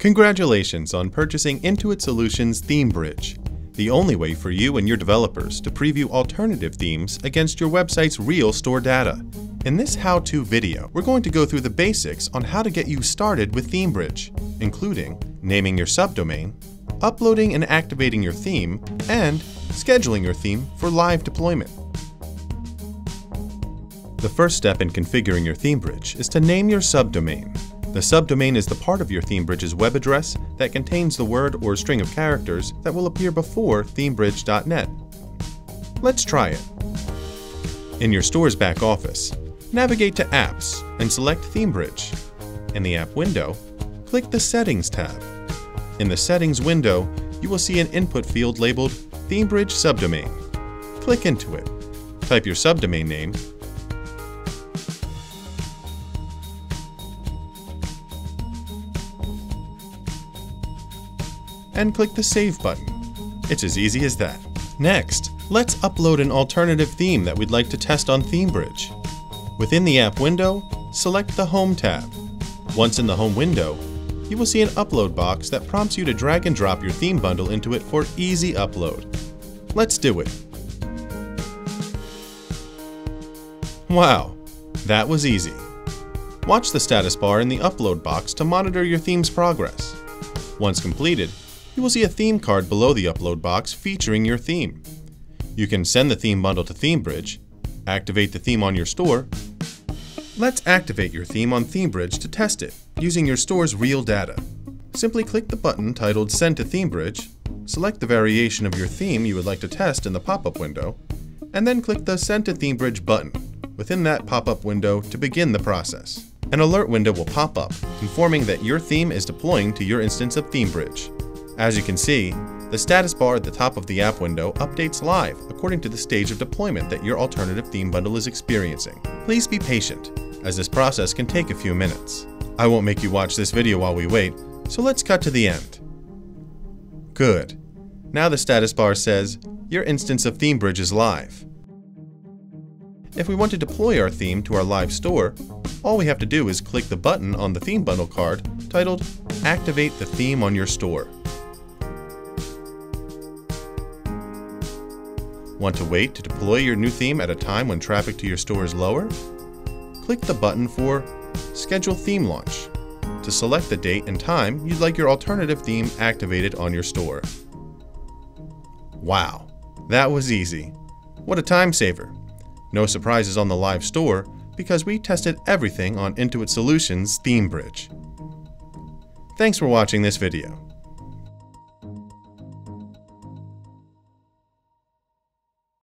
Congratulations on purchasing Intuit Solutions ThemeBridge, the only way for you and your developers to preview alternative themes against your website's real store data. In this how-to video, we're going to go through the basics on how to get you started with ThemeBridge, including naming your subdomain, uploading and activating your theme, and scheduling your theme for live deployment. The first step in configuring your ThemeBridge is to name your subdomain. The subdomain is the part of your ThemeBridge's web address that contains the word or string of characters that will appear before themebridge.net. Let's try it. In your store's back office, navigate to Apps and select ThemeBridge. In the app window, click the Settings tab. In the Settings window, you will see an input field labeled ThemeBridge Subdomain. Click into it. Type your subdomain name, and click the Save button. It's as easy as that. Next, let's upload an alternative theme that we'd like to test on ThemeBridge. Within the app window, select the Home tab. Once in the Home window, you will see an upload box that prompts you to drag and drop your theme bundle into it for easy upload. Let's do it. Wow, that was easy. Watch the status bar in the upload box to monitor your theme's progress. Once completed, you will see a theme card below the upload box featuring your theme. You can send the theme bundle to ThemeBridge, activate the theme on your store. Let's activate your theme on ThemeBridge to test it using your store's real data. Simply click the button titled Send to ThemeBridge, select the variation of your theme you would like to test in the pop-up window, and then click the Send to ThemeBridge button within that pop-up window to begin the process. An alert window will pop up, informing that your theme is deploying to your instance of ThemeBridge. As you can see, the status bar at the top of the app window updates live according to the stage of deployment that your alternative theme bundle is experiencing. Please be patient, as this process can take a few minutes. I won't make you watch this video while we wait, so let's cut to the end. Good. Now the status bar says, your instance of ThemeBridge is live. If we want to deploy our theme to our live store, all we have to do is click the button on the theme bundle card titled Activate the theme on your store. Want to wait to deploy your new theme at a time when traffic to your store is lower? Click the button for Schedule Theme Launch to select the date and time you'd like your alternative theme activated on your store. Wow, that was easy. What a time saver. No surprises on the live store because we tested everything on Intuit Solutions ThemeBridge. Thanks for watching this video.